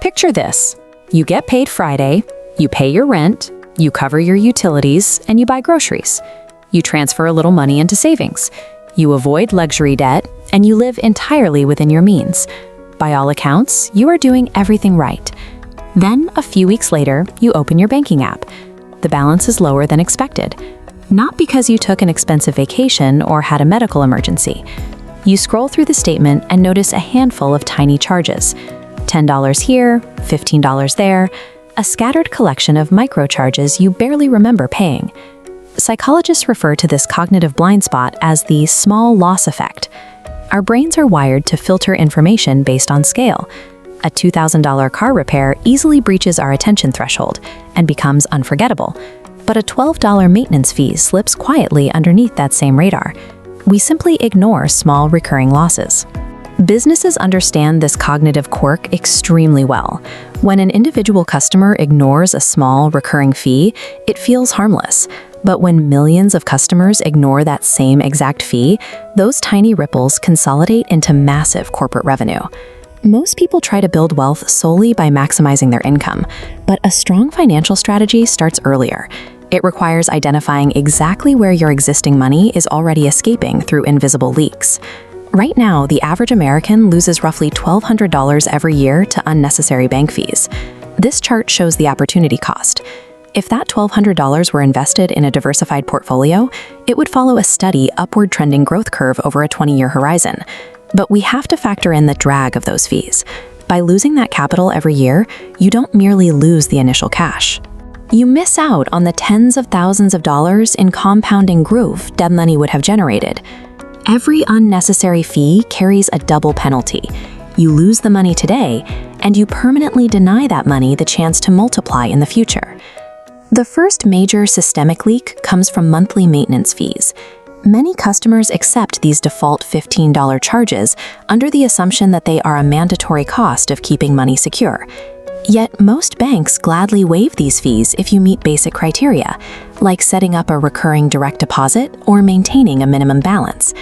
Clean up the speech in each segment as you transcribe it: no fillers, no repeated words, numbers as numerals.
Picture this. You get paid Friday, you pay your rent, you cover your utilities, and you buy groceries. You transfer a little money into savings. You avoid luxury debt, and you live entirely within your means. By all accounts, you are doing everything right. Then, a few weeks later, you open your banking app. The balance is lower than expected. Not because you took an expensive vacation or had a medical emergency. You scroll through the statement and notice a handful of tiny charges. $10 here, $15 there, a scattered collection of microcharges you barely remember paying. Psychologists refer to this cognitive blind spot as the small loss effect. Our brains are wired to filter information based on scale. A $2,000 car repair easily breaches our attention threshold and becomes unforgettable. But a $12 maintenance fee slips quietly underneath that same radar. We simply ignore small recurring losses. Businesses understand this cognitive quirk extremely well. When an individual customer ignores a small recurring fee, it feels harmless. But when millions of customers ignore that same exact fee, those tiny ripples consolidate into massive corporate revenue. Most people try to build wealth solely by maximizing their income, but a strong financial strategy starts earlier. It requires identifying exactly where your existing money is already escaping through invisible leaks. Right now, the average American loses roughly $1,200 every year to unnecessary bank fees. This chart shows the opportunity cost. If that $1,200 were invested in a diversified portfolio, it would follow a steady, upward trending growth curve over a 20-year horizon. But we have to factor in the drag of those fees. By losing that capital every year, you don't merely lose the initial cash. You miss out on the tens of thousands of dollars in compounding growth dead money would have generated. Every unnecessary fee carries a double penalty. You lose the money today, and you permanently deny that money the chance to multiply in the future. The first major systemic leak comes from monthly maintenance fees. Many customers accept these default $15 charges under the assumption that they are a mandatory cost of keeping money secure. Yet most banks gladly waive these fees if you meet basic criteria, like setting up a recurring direct deposit or maintaining a minimum balance.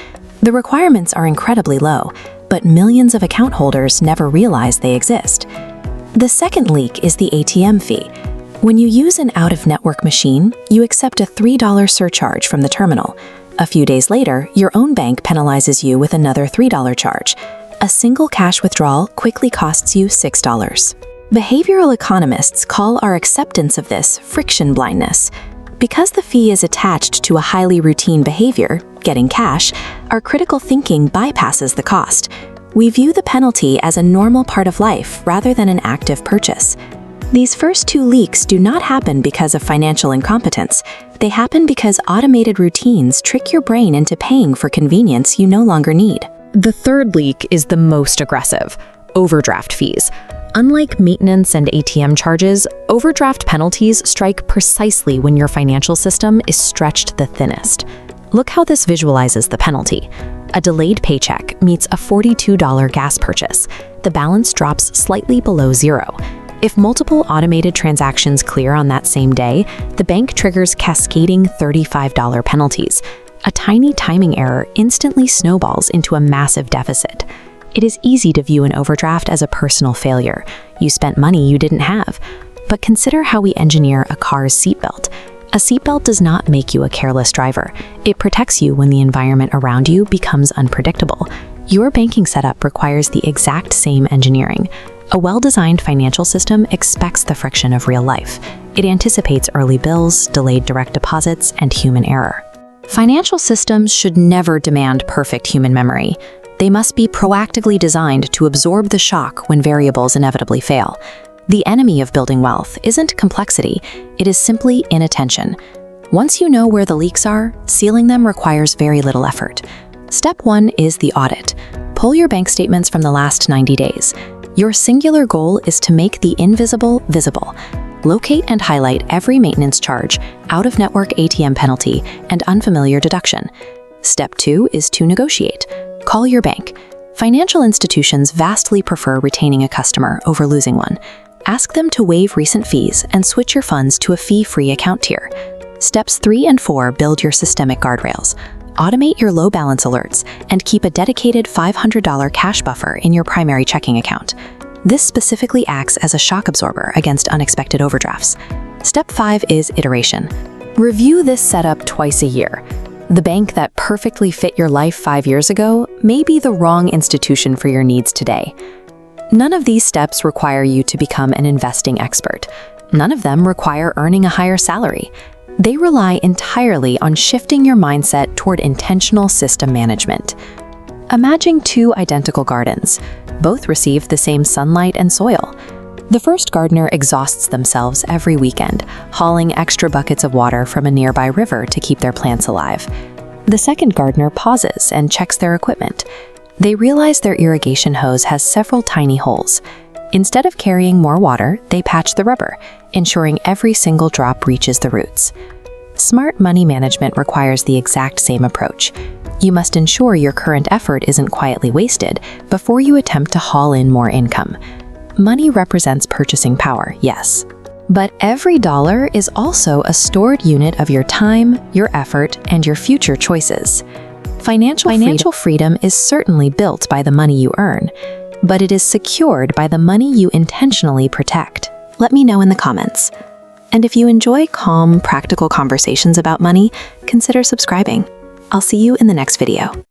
The requirements are incredibly low, but millions of account holders never realize they exist. The second leak is the ATM fee. When you use an out-of-network machine, you accept a $3 surcharge from the terminal. A few days later, your own bank penalizes you with another $3 charge. A single cash withdrawal quickly costs you $6. Behavioral economists call our acceptance of this friction blindness. Because the fee is attached to a highly routine behavior, getting cash, our critical thinking bypasses the cost. We view the penalty as a normal part of life rather than an active purchase. These first two leaks do not happen because of financial incompetence. They happen because automated routines trick your brain into paying for convenience you no longer need. The third leak is the most aggressive: overdraft fees. Unlike maintenance and ATM charges, overdraft penalties strike precisely when your financial system is stretched the thinnest. Look how this visualizes the penalty. A delayed paycheck meets a $42 gas purchase. The balance drops slightly below zero. If multiple automated transactions clear on that same day, the bank triggers cascading $35 penalties. A tiny timing error instantly snowballs into a massive deficit. It is easy to view an overdraft as a personal failure. You spent money you didn't have. But consider how we engineer a car's seatbelt. A seatbelt does not make you a careless driver. It protects you when the environment around you becomes unpredictable. Your banking setup requires the exact same engineering. A well-designed financial system expects the friction of real life. It anticipates early bills, delayed direct deposits, and human error. Financial systems should never demand perfect human memory. They must be proactively designed to absorb the shock when variables inevitably fail. The enemy of building wealth isn't complexity, it is simply inattention. Once you know where the leaks are, sealing them requires very little effort. Step 1 is the audit. Pull your bank statements from the last 90 days. Your singular goal is to make the invisible visible. Locate and highlight every maintenance charge, out-of-network ATM penalty, and unfamiliar deduction. Step 2 is to negotiate. Call your bank. Financial institutions vastly prefer retaining a customer over losing one. Ask them to waive recent fees and switch your funds to a fee-free account tier. Steps 3 and 4 build your systemic guardrails. Automate your low balance alerts and keep a dedicated $500 cash buffer in your primary checking account. This specifically acts as a shock absorber against unexpected overdrafts. Step 5 is iteration. Review this setup twice a year. The bank that perfectly fit your life 5 years ago may be the wrong institution for your needs today. None of these steps require you to become an investing expert. None of them require earning a higher salary. They rely entirely on shifting your mindset toward intentional system management. Imagine two identical gardens. Both receive the same sunlight and soil. The first gardener exhausts themselves every weekend, hauling extra buckets of water from a nearby river to keep their plants alive. The second gardener pauses and checks their equipment. They realize their irrigation hose has several tiny holes. Instead of carrying more water, they patch the rubber, ensuring every single drop reaches the roots. Smart money management requires the exact same approach. You must ensure your current effort isn't quietly wasted before you attempt to haul in more income. Money represents purchasing power, yes. But every dollar is also a stored unit of your time, your effort, and your future choices. Financial freedom is certainly built by the money you earn, but it is secured by the money you intentionally protect. Let me know in the comments. And if you enjoy calm, practical conversations about money, consider subscribing. I'll see you in the next video.